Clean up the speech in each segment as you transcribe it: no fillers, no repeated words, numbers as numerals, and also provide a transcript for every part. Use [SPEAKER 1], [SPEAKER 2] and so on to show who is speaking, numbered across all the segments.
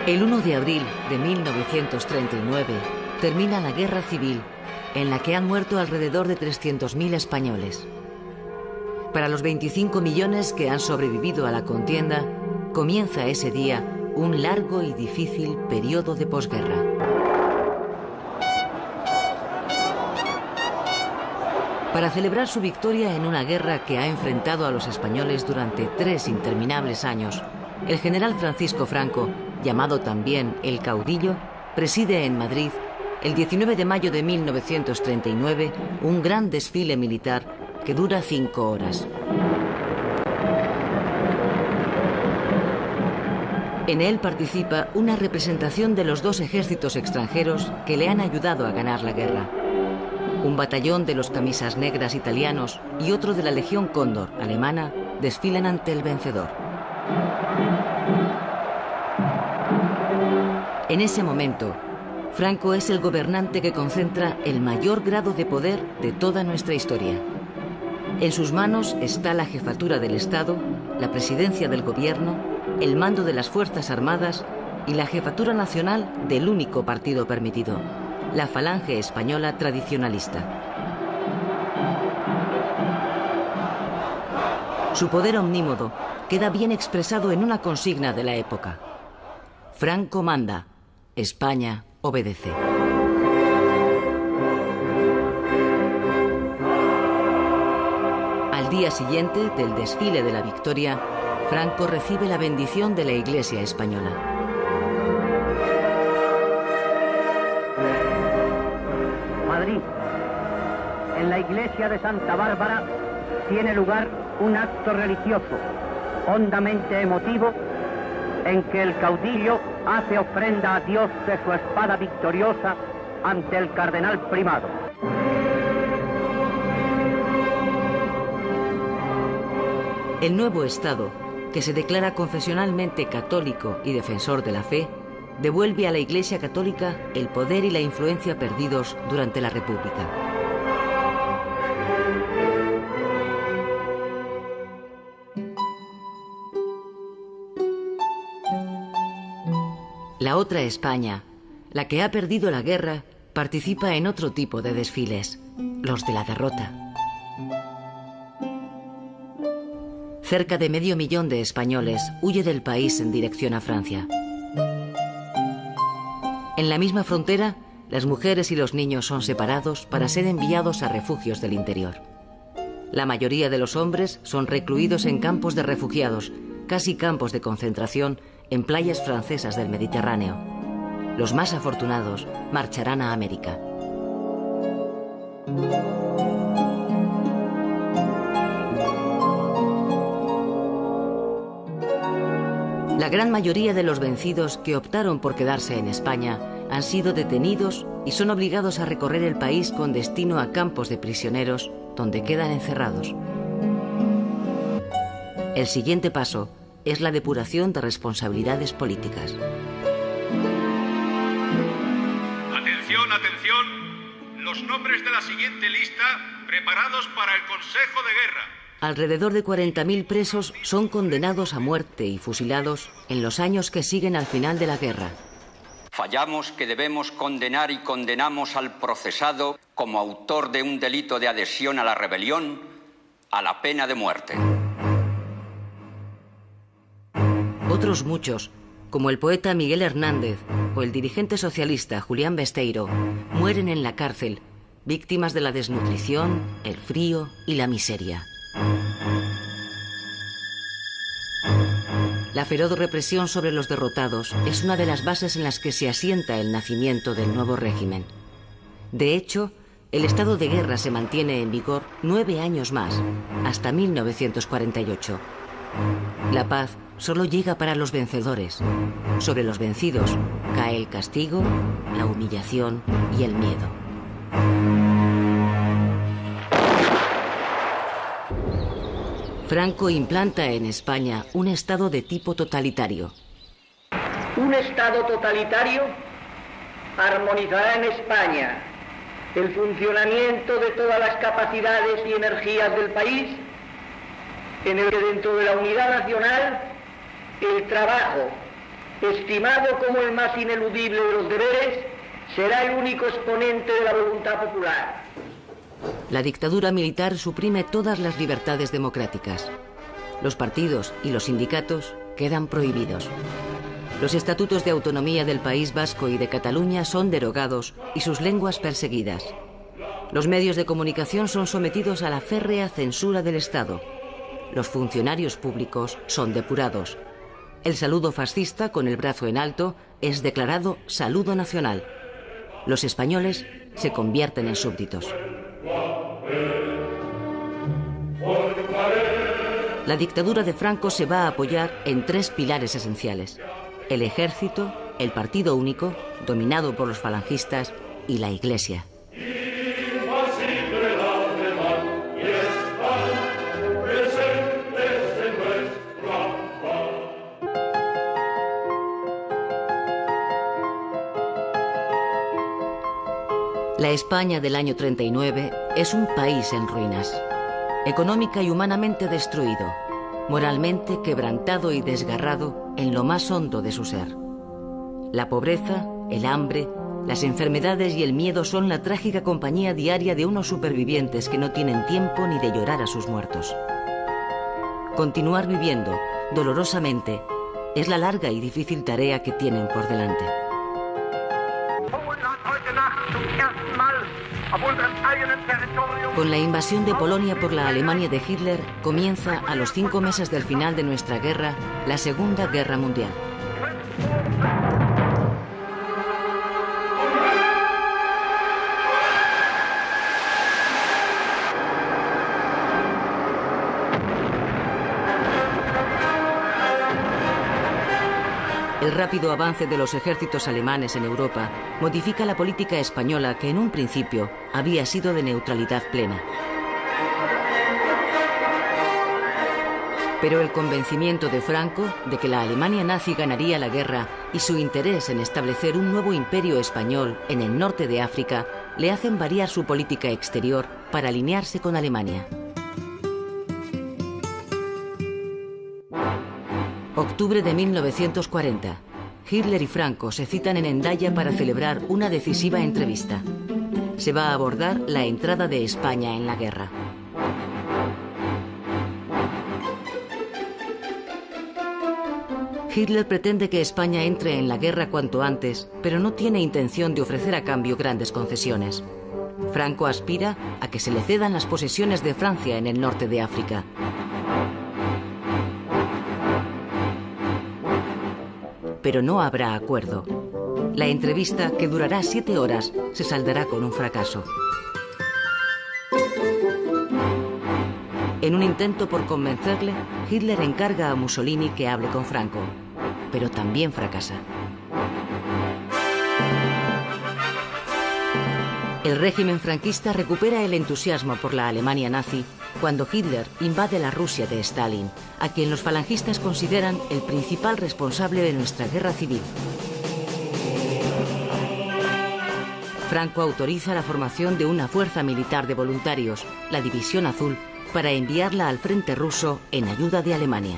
[SPEAKER 1] El 1 de abril de 1939 termina la Guerra Civil, en la que han muerto alrededor de 300.000 españoles. Para los 25 millones que han sobrevivido a la contienda, comienza ese día un largo y difícil periodo de posguerra. Para celebrar su victoria en una guerra que ha enfrentado a los españoles durante 3 interminables años, el general Francisco Franco, llamado también el Caudillo, preside en Madrid, el 19 de mayo de 1939, un gran desfile militar que dura 5 horas. En él participa una representación de los 2 ejércitos extranjeros que le han ayudado a ganar la guerra. Un batallón de los camisas negras italianos y otro de la Legión Cóndor alemana desfilan ante el vencedor. En ese momento, Franco es el gobernante que concentra el mayor grado de poder de toda nuestra historia. En sus manos está la jefatura del Estado, la presidencia del gobierno, el mando de las Fuerzas Armadas y la jefatura nacional del único partido permitido, la Falange Española tradicionalista. Su poder omnímodo queda bien expresado en una consigna de la época: Franco manda, España obedece. Al día siguiente del desfile de la victoria, Franco recibe la bendición de la Iglesia española.
[SPEAKER 2] Madrid, en la iglesia de Santa Bárbara, tiene lugar un acto religioso, hondamente emotivo, en que el caudillo hace ofrenda a Dios de su espada victoriosa ante el cardenal primado.
[SPEAKER 1] El nuevo Estado, que se declara confesionalmente católico y defensor de la fe, devuelve a la Iglesia Católica el poder y la influencia perdidos durante la República. La otra España, la que ha perdido la guerra, participa en otro tipo de desfiles, los de la derrota. Cerca de 500.000 de españoles huye del país en dirección a Francia. En la misma frontera, las mujeres y los niños son separados para ser enviados a refugios del interior. La mayoría de los hombres son recluidos en campos de refugiados, casi campos de concentración, en playas francesas del Mediterráneo. Los más afortunados marcharán a América. La gran mayoría de los vencidos que optaron por quedarse en España han sido detenidos y son obligados a recorrer el país con destino a campos de prisioneros donde quedan encerrados. El siguiente paso es la depuración de responsabilidades políticas.
[SPEAKER 3] Atención, atención. Los nombres de la siguiente lista preparados para el Consejo de Guerra.
[SPEAKER 1] Alrededor de 40.000 presos son condenados a muerte y fusilados en los años que siguen al final de la guerra.
[SPEAKER 4] Fallamos que debemos condenar y condenamos al procesado como autor de un delito de adhesión a la rebelión a la pena de muerte.
[SPEAKER 1] Otros muchos, como el poeta Miguel Hernández o el dirigente socialista Julián Besteiro, mueren en la cárcel, víctimas de la desnutrición, el frío y la miseria. La feroz represión sobre los derrotados es una de las bases en las que se asienta el nacimiento del nuevo régimen. De hecho, el estado de guerra se mantiene en vigor 9 años más, hasta 1948. La paz solo llega para los vencedores. Sobre los vencidos cae el castigo, la humillación y el miedo. Franco implanta en España un estado de tipo totalitario.
[SPEAKER 2] Un estado totalitario armonizará en España el funcionamiento de todas las capacidades y energías del país, en el que dentro de la unidad nacional el trabajo,
[SPEAKER 5] estimado como el más ineludible de los deberes, será el único exponente de la voluntad popular.
[SPEAKER 1] La dictadura militar suprime todas las libertades democráticas. Los partidos y los sindicatos quedan prohibidos. Los estatutos de autonomía del País Vasco y de Cataluña son derogados y sus lenguas perseguidas. Los medios de comunicación son sometidos a la férrea censura del Estado. Los funcionarios públicos son depurados. El saludo fascista con el brazo en alto es declarado saludo nacional. Los españoles se convierten en súbditos. La dictadura de Franco se va a apoyar en tres pilares esenciales: el ejército, el partido único, dominado por los falangistas, y la Iglesia. La España del año 39 es un país en ruinas, económica y humanamente destruido, moralmente quebrantado y desgarrado en lo más hondo de su ser. La pobreza, el hambre, las enfermedades y el miedo son la trágica compañía diaria de unos supervivientes que no tienen tiempo ni de llorar a sus muertos. Continuar viviendo, dolorosamente, es la larga y difícil tarea que tienen por delante. Con la invasión de Polonia por la Alemania de Hitler, comienza a los 5 meses del final de nuestra guerra, la Segunda Guerra Mundial. El rápido avance de los ejércitos alemanes en Europa modifica la política española, que en un principio había sido de neutralidad plena. Pero el convencimiento de Franco de que la Alemania nazi ganaría la guerra y su interés en establecer un nuevo imperio español en el norte de África le hacen variar su política exterior para alinearse con Alemania. Octubre de 1940. Hitler y Franco se citan en Hendaya para celebrar una decisiva entrevista. Se va a abordar la entrada de España en la guerra. Hitler pretende que España entre en la guerra cuanto antes, pero no tiene intención de ofrecer a cambio grandes concesiones. Franco aspira a que se le cedan las posesiones de Francia en el norte de África. Pero no habrá acuerdo. La entrevista, que durará 7 horas, se saldará con un fracaso. En un intento por convencerle, Hitler encarga a Mussolini que hable con Franco, pero también fracasa. El régimen franquista recupera el entusiasmo por la Alemania nazi cuando Hitler invade la Rusia de Stalin, a quien los falangistas consideran el principal responsable de nuestra guerra civil. Franco autoriza la formación de una fuerza militar de voluntarios, la División Azul, para enviarla al frente ruso en ayuda de Alemania.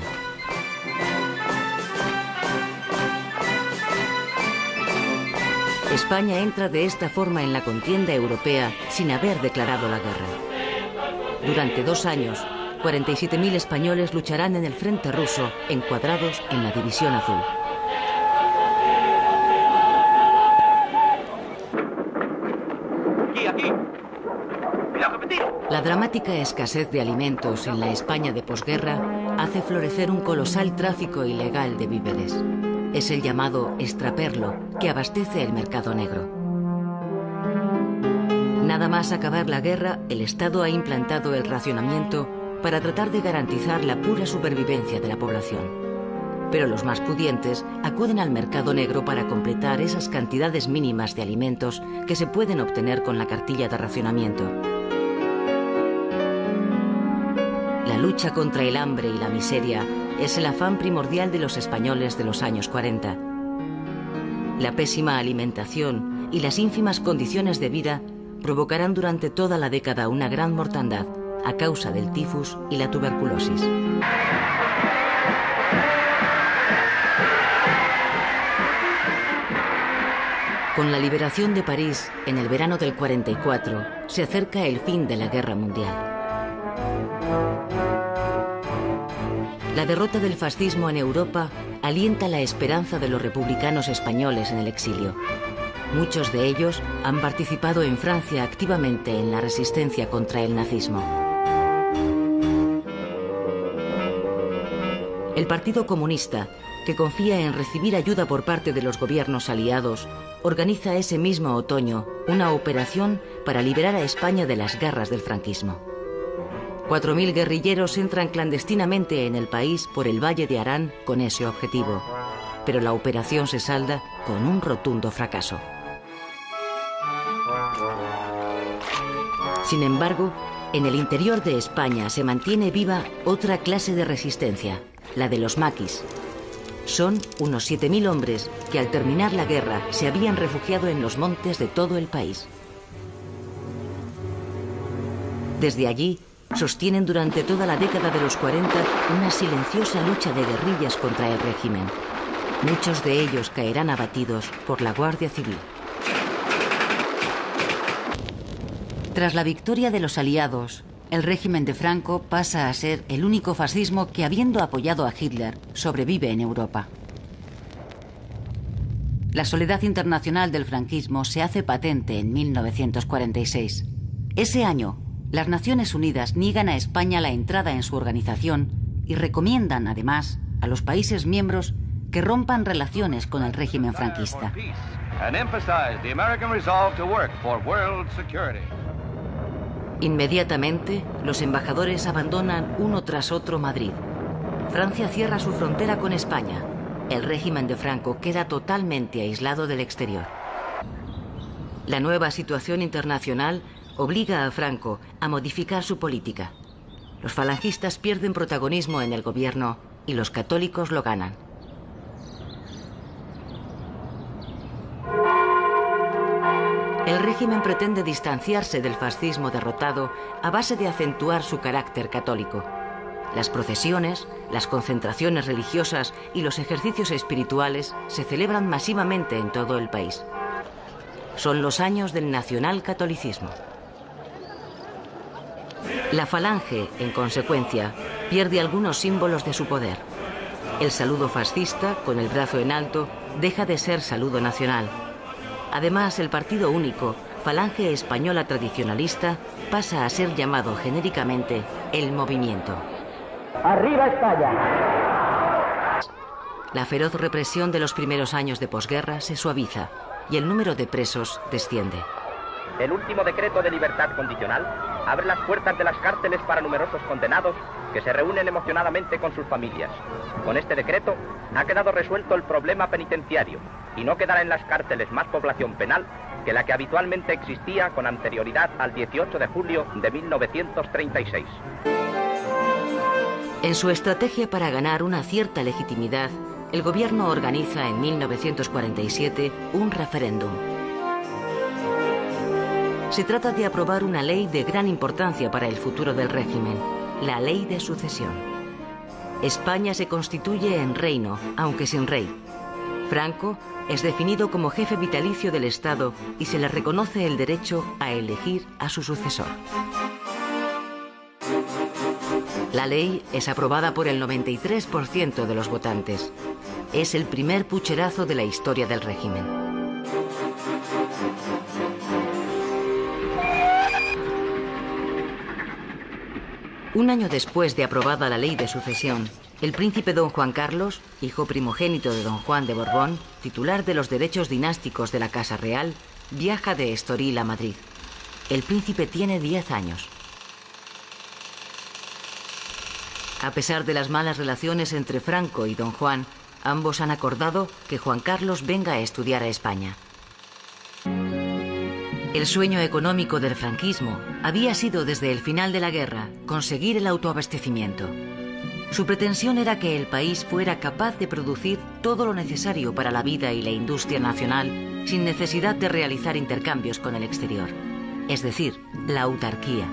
[SPEAKER 1] España entra de esta forma en la contienda europea sin haber declarado la guerra. Durante 2 años, 47.000 españoles lucharán en el frente ruso, encuadrados en la División Azul.
[SPEAKER 5] Aquí.
[SPEAKER 1] La dramática escasez de alimentos en la España de posguerra hace florecer un colosal tráfico ilegal de víveres. Es el llamado extraperlo, que abastece el mercado negro. Nada más acabar la guerra, el Estado ha implantado el racionamiento para tratar de garantizar la pura supervivencia de la población. Pero los más pudientes acuden al mercado negro para completar esas cantidades mínimas de alimentos que se pueden obtener con la cartilla de racionamiento. La lucha contra el hambre y la miseria es el afán primordial de los españoles de los años 40. La pésima alimentación y las ínfimas condiciones de vida provocarán durante toda la década una gran mortandad a causa del tifus y la tuberculosis. Con la liberación de París en el verano del 44, se acerca el fin de la Guerra Mundial. La derrota del fascismo en Europa alienta la esperanza de los republicanos españoles en el exilio. Muchos de ellos han participado en Francia activamente en la resistencia contra el nazismo. El Partido Comunista, que confía en recibir ayuda por parte de los gobiernos aliados, organiza ese mismo otoño una operación para liberar a España de las garras del franquismo. 4.000 guerrilleros entran clandestinamente en el país por el Valle de Arán con ese objetivo, pero la operación se salda con un rotundo fracaso. Sin embargo, en el interior de España se mantiene viva otra clase de resistencia, la de los maquis. Son unos 7.000 hombres que al terminar la guerra se habían refugiado en los montes de todo el país. Desde allí, sostienen durante toda la década de los 40 una silenciosa lucha de guerrillas contra el régimen. Muchos de ellos caerán abatidos por la Guardia Civil. Tras la victoria de los aliados, el régimen de Franco pasa a ser el único fascismo que, habiendo apoyado a Hitler, sobrevive en Europa. La soledad internacional del franquismo se hace patente en 1946. Ese año, las Naciones Unidas niegan a España la entrada en su organización y recomiendan, además, a los países miembros que rompan relaciones con el régimen franquista. Inmediatamente, los embajadores abandonan uno tras otro Madrid. Francia cierra su frontera con España. El régimen de Franco queda totalmente aislado del exterior. La nueva situación internacional obliga a Franco a modificar su política. Los falangistas pierden protagonismo en el gobierno y los católicos lo ganan. El régimen pretende distanciarse del fascismo derrotado a base de acentuar su carácter católico. Las procesiones, las concentraciones religiosas y los ejercicios espirituales se celebran masivamente en todo el país. Son los años del nacionalcatolicismo. La Falange, en consecuencia, pierde algunos símbolos de su poder. El saludo fascista, con el brazo en alto, deja de ser saludo nacional. Además, el partido único, Falange Española Tradicionalista, pasa a ser llamado genéricamente el Movimiento.
[SPEAKER 5] ¡Arriba España!
[SPEAKER 1] La feroz represión de los primeros años de posguerra se suaviza y el número de presos desciende.
[SPEAKER 6] El último decreto de libertad condicional abre las puertas de las cárceles para numerosos condenados que se reúnen emocionadamente con sus familias. Con este decreto ha quedado resuelto el problema penitenciario y no quedará en las cárceles más población penal que la que habitualmente existía con anterioridad al 18 de julio de 1936.
[SPEAKER 1] En su estrategia para ganar una cierta legitimidad, el gobierno organiza en 1947 un referéndum. Se trata de aprobar una ley de gran importancia para el futuro del régimen, la Ley de Sucesión. España se constituye en reino, aunque sin rey. Franco es definido como jefe vitalicio del Estado y se le reconoce el derecho a elegir a su sucesor. La ley es aprobada por el 93% de los votantes. Es el primer pucherazo de la historia del régimen. Un año después de aprobada la Ley de Sucesión, el príncipe don Juan Carlos, hijo primogénito de don Juan de Borbón, titular de los derechos dinásticos de la Casa Real, viaja de Estoril a Madrid. El príncipe tiene 10 años. A pesar de las malas relaciones entre Franco y don Juan, ambos han acordado que Juan Carlos venga a estudiar a España. El sueño económico del franquismo había sido desde el final de la guerra conseguir el autoabastecimiento. Su pretensión era que el país fuera capaz de producir todo lo necesario para la vida y la industria nacional sin necesidad de realizar intercambios con el exterior, es decir, la autarquía.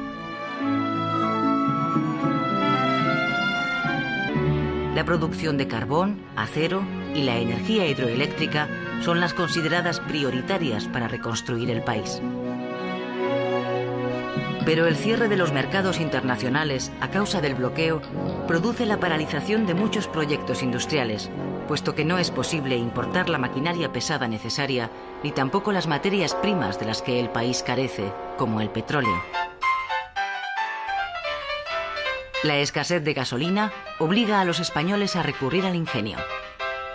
[SPEAKER 1] La producción de carbón, acero y la energía hidroeléctrica son las consideradas prioritarias para reconstruir el país. Pero el cierre de los mercados internacionales a causa del bloqueo produce la paralización de muchos proyectos industriales, puesto que no es posible importar la maquinaria pesada necesaria ni tampoco las materias primas de las que el país carece, como el petróleo. La escasez de gasolina obliga a los españoles a recurrir al ingenio.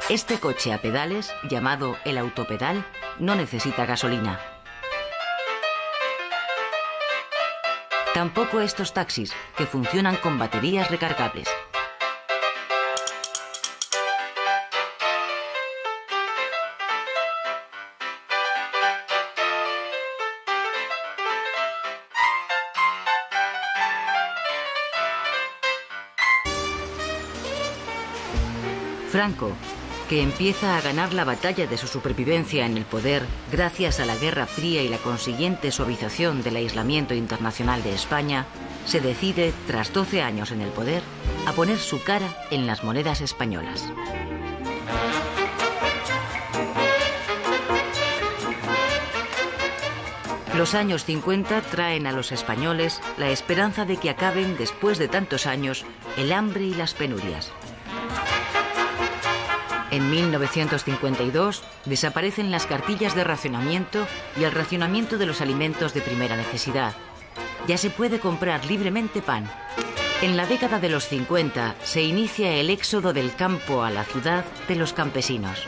[SPEAKER 1] Este coche a pedales, llamado el autopedal, no necesita gasolina. Tampoco estos taxis, que funcionan con baterías recargables. Franco, que empieza a ganar la batalla de su supervivencia en el poder gracias a la Guerra Fría y la consiguiente suavización del aislamiento internacional de España, se decide, tras 12 años en el poder, a poner su cara en las monedas españolas. Los años 50 traen a los españoles la esperanza de que acaben, después de tantos años, el hambre y las penurias. En 1952 desaparecen las cartillas de racionamiento y el racionamiento de los alimentos de primera necesidad. Ya se puede comprar libremente pan. En la década de los 50 se inicia el éxodo del campo a la ciudad de los campesinos.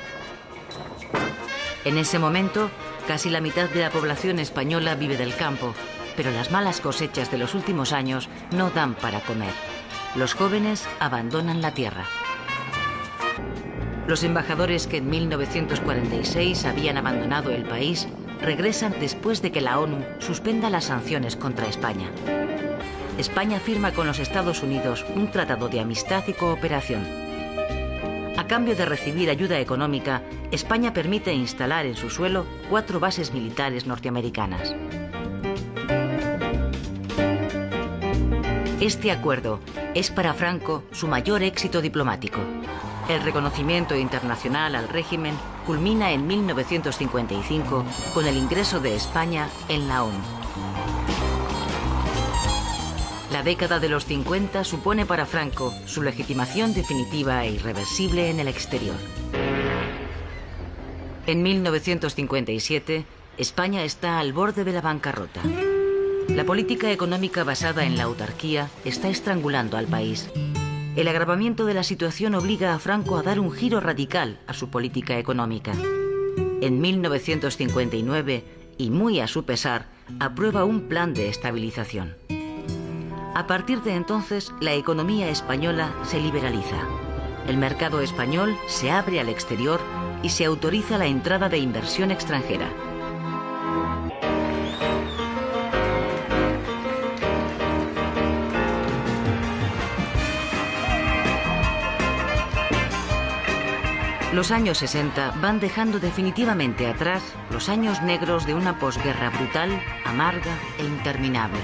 [SPEAKER 1] En ese momento, casi la mitad de la población española vive del campo, pero las malas cosechas de los últimos años no dan para comer. Los jóvenes abandonan la tierra. Los embajadores que en 1946 habían abandonado el país regresan después de que la ONU suspenda las sanciones contra España. España firma con los Estados Unidos un tratado de amistad y cooperación. A cambio de recibir ayuda económica, España permite instalar en su suelo 4 bases militares norteamericanas. Este acuerdo es para Franco su mayor éxito diplomático. El reconocimiento internacional al régimen culmina en 1955 con el ingreso de España en la ONU. La década de los 50 supone para Franco su legitimación definitiva e irreversible en el exterior. En 1957, España está al borde de la bancarrota. La política económica basada en la autarquía está estrangulando al país. El agravamiento de la situación obliga a Franco a dar un giro radical a su política económica. En 1959, y muy a su pesar, aprueba un plan de estabilización. A partir de entonces, la economía española se liberaliza. El mercado español se abre al exterior y se autoriza la entrada de inversión extranjera. Los años 60 van dejando definitivamente atrás los años negros de una posguerra brutal, amarga e interminable.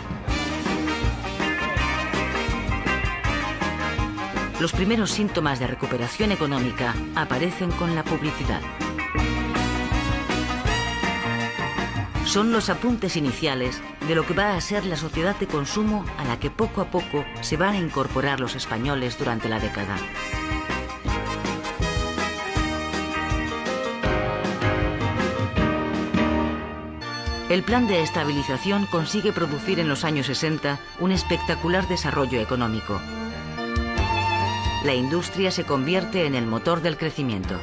[SPEAKER 1] Los primeros síntomas de recuperación económica aparecen con la publicidad. Son los apuntes iniciales de lo que va a ser la sociedad de consumo a la que poco a poco se van a incorporar los españoles durante la década. El plan de estabilización consigue producir en los años 60 un espectacular desarrollo económico. La industria se convierte en el motor del crecimiento.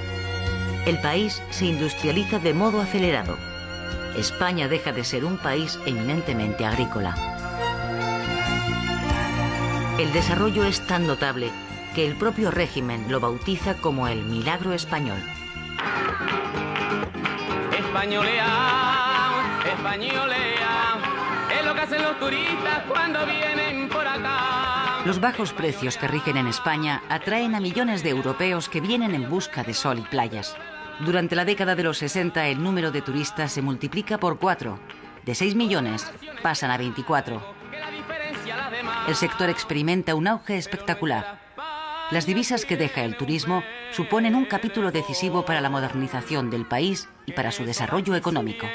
[SPEAKER 1] El país se industrializa de modo acelerado. España deja de ser un país eminentemente agrícola. El desarrollo es tan notable que el propio régimen lo bautiza como el milagro español.
[SPEAKER 7] Españolea, españolea, es lo que hacen los turistas cuando vienen por acá.
[SPEAKER 1] Los bajos precios que rigen en España atraen a millones de europeos que vienen en busca de sol y playas. Durante la década de los 60 el número de turistas se multiplica por 4. De 6 millones pasan a 24. El sector experimenta un auge espectacular. Las divisas que deja el turismo suponen un capítulo decisivo para la modernización del país y para su desarrollo económico.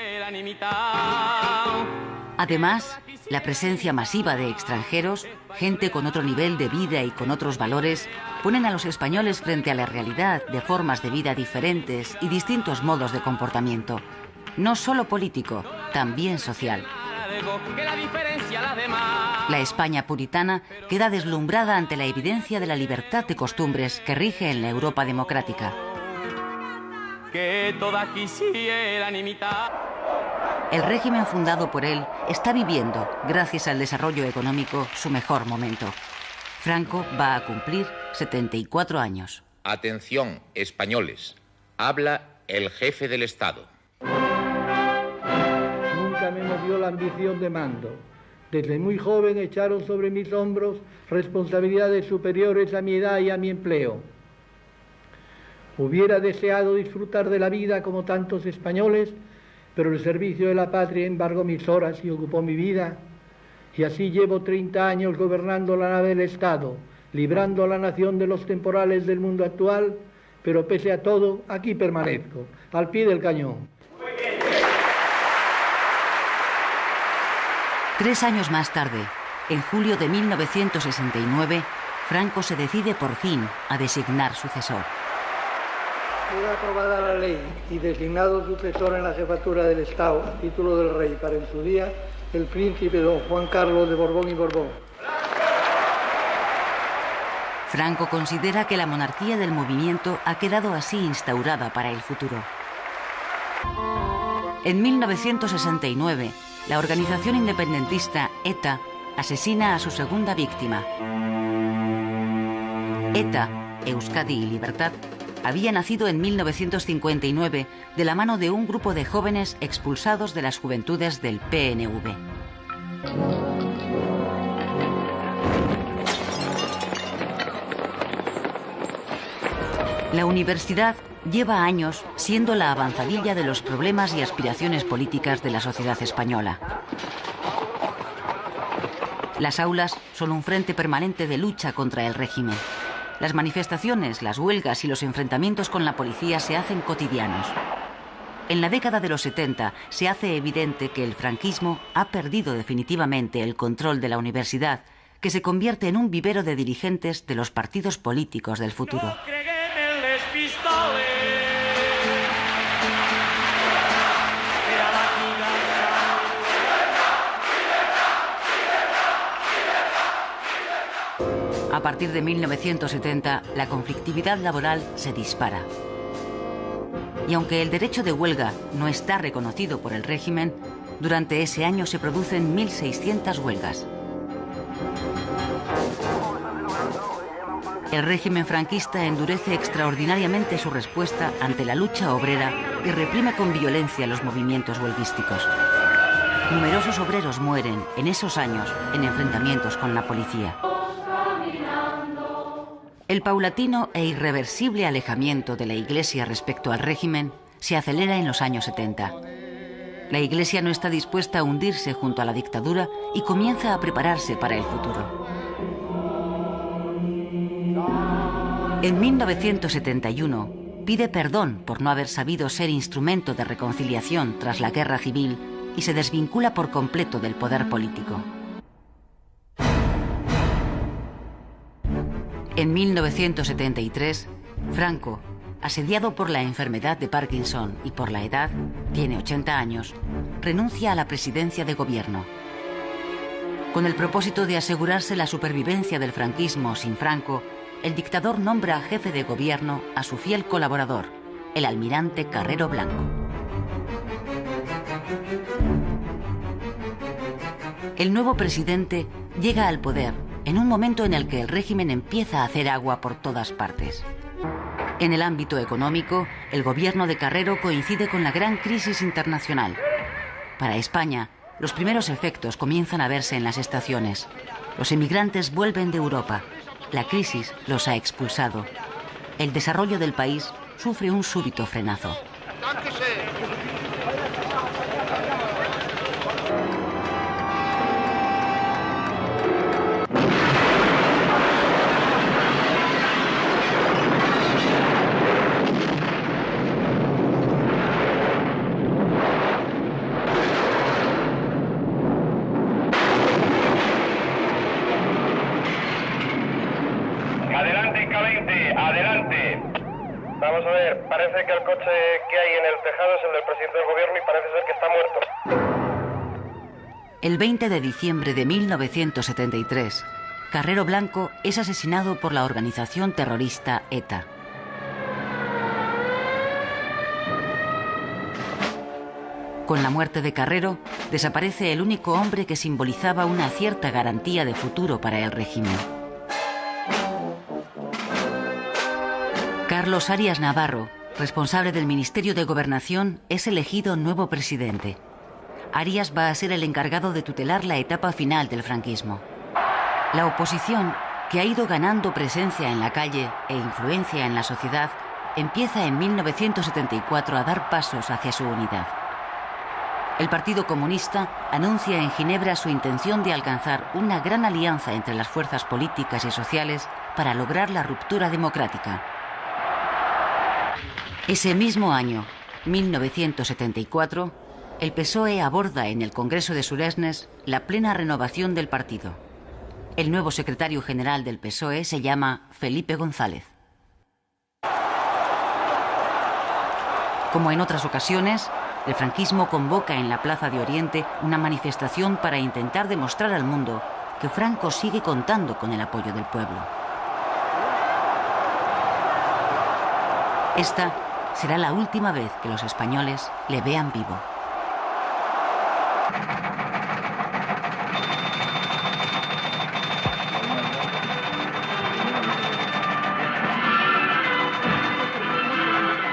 [SPEAKER 1] Además, la presencia masiva de extranjeros, gente con otro nivel de vida y con otros valores, ponen a los españoles frente a la realidad de formas de vida diferentes y distintos modos de comportamiento, no solo político, también social. La España puritana queda deslumbrada ante la evidencia de la libertad de costumbres que rige en la Europa democrática. El régimen fundado por él está viviendo, gracias al desarrollo económico, su mejor momento. Franco va a cumplir 74 años.
[SPEAKER 8] Atención, españoles. Habla el jefe del Estado.
[SPEAKER 9] Nunca me movió la ambición de mando. Desde muy joven echaron sobre mis hombros responsabilidades superiores a mi edad y a mi empleo. Hubiera deseado disfrutar de la vida como tantos españoles, pero el servicio de la patria embargó mis horas y ocupó mi vida. Y así llevo 30 años gobernando la nave del Estado, librando a la nación de los temporales del mundo actual, pero pese a todo, aquí permanezco, al pie del cañón.
[SPEAKER 1] 3 años más tarde, en julio de 1969, Franco se decide por fin a designar sucesor.
[SPEAKER 9] Queda aprobada la ley y designado sucesor en la jefatura del Estado, a título del rey, para en su día el príncipe don Juan Carlos de Borbón y Borbón.
[SPEAKER 1] Franco considera que la monarquía del movimiento ha quedado así instaurada para el futuro. En 1969, la organización independentista ETA asesina a su segunda víctima. ETA, Euskadi y Libertad, había nacido en 1959 de la mano de un grupo de jóvenes expulsados de las juventudes del PNV. La universidad lleva años siendo la avanzadilla de los problemas y aspiraciones políticas de la sociedad española. Las aulas son un frente permanente de lucha contra el régimen. Las manifestaciones, las huelgas y los enfrentamientos con la policía se hacen cotidianos. En la década de los 70 se hace evidente que el franquismo ha perdido definitivamente el control de la universidad, que se convierte en un vivero de dirigentes de los partidos políticos del futuro. A partir de 1970, la conflictividad laboral se dispara. Y aunque el derecho de huelga no está reconocido por el régimen, durante ese año se producen 1.600 huelgas. El régimen franquista endurece extraordinariamente su respuesta ante la lucha obrera y reprime con violencia los movimientos huelguísticos. Numerosos obreros mueren en esos años en enfrentamientos con la policía. El paulatino e irreversible alejamiento de la Iglesia respecto al régimen se acelera en los años 70. La Iglesia no está dispuesta a hundirse junto a la dictadura y comienza a prepararse para el futuro. En 1971 pide perdón por no haber sabido ser instrumento de reconciliación tras la guerra civil y se desvincula por completo del poder político. En 1973, Franco, asediado por la enfermedad de Parkinson y por la edad, tiene 80 años, renuncia a la presidencia de gobierno. Con el propósito de asegurarse la supervivencia del franquismo sin Franco, el dictador nombra jefe de gobierno a su fiel colaborador, el almirante Carrero Blanco. El nuevo presidente llega al poder en un momento en el que el régimen empieza a hacer agua por todas partes. En el ámbito económico, el gobierno de Carrero coincide con la gran crisis internacional. Para España, los primeros efectos comienzan a verse en las estaciones. Los emigrantes vuelven de Europa. La crisis los ha expulsado. El desarrollo del país sufre un súbito frenazo.
[SPEAKER 10] Adelante, K20, adelante. Vamos a ver, parece que el coche que hay en el tejado es el del presidente del gobierno y parece ser que está muerto.
[SPEAKER 1] El 20 de diciembre de 1973, Carrero Blanco es asesinado por la organización terrorista ETA. Con la muerte de Carrero, desaparece el único hombre que simbolizaba una cierta garantía de futuro para el régimen. Carlos Arias Navarro, responsable del Ministerio de Gobernación, es elegido nuevo presidente. Arias va a ser el encargado de tutelar la etapa final del franquismo. La oposición, que ha ido ganando presencia en la calle e influencia en la sociedad, empieza en 1974 a dar pasos hacia su unidad. El Partido Comunista anuncia en Ginebra su intención de alcanzar una gran alianza entre las fuerzas políticas y sociales para lograr la ruptura democrática. Ese mismo año, 1974, el PSOE aborda en el Congreso de Suresnes la plena renovación del partido. El nuevo secretario general del PSOE se llama Felipe González. Como en otras ocasiones, el franquismo convoca en la Plaza de Oriente una manifestación para intentar demostrar al mundo que Franco sigue contando con el apoyo del pueblo. Esta será la última vez que los españoles le vean vivo.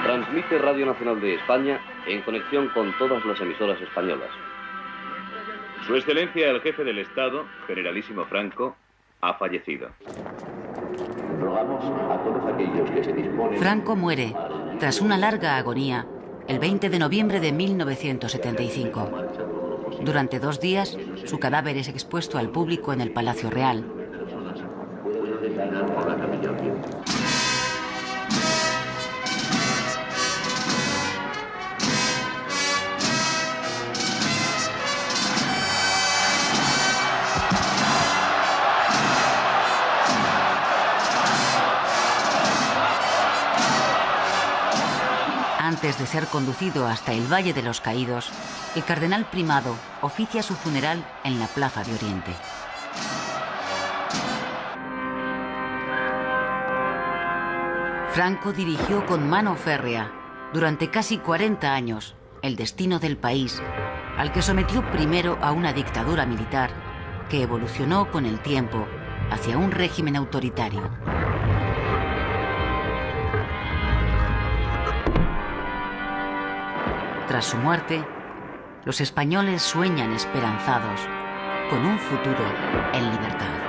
[SPEAKER 11] Transmite Radio Nacional de España en conexión con todas las emisoras españolas.
[SPEAKER 12] Su Excelencia el Jefe del Estado, Generalísimo Franco, ha fallecido.
[SPEAKER 11] Rogamos a todos aquellos que se disponen...
[SPEAKER 1] Franco muere, tras una larga agonía, el 20 de noviembre de 1975. Durante 2 días, su cadáver es expuesto al público en el Palacio Real. Antes de ser conducido hasta el Valle de los Caídos, el cardenal primado oficia su funeral en la Plaza de Oriente. Franco dirigió con mano férrea, durante casi 40 años, el destino del país, al que sometió primero a una dictadura militar, que evolucionó con el tiempo hacia un régimen autoritario. Tras su muerte, los españoles sueñan esperanzados con un futuro en libertad.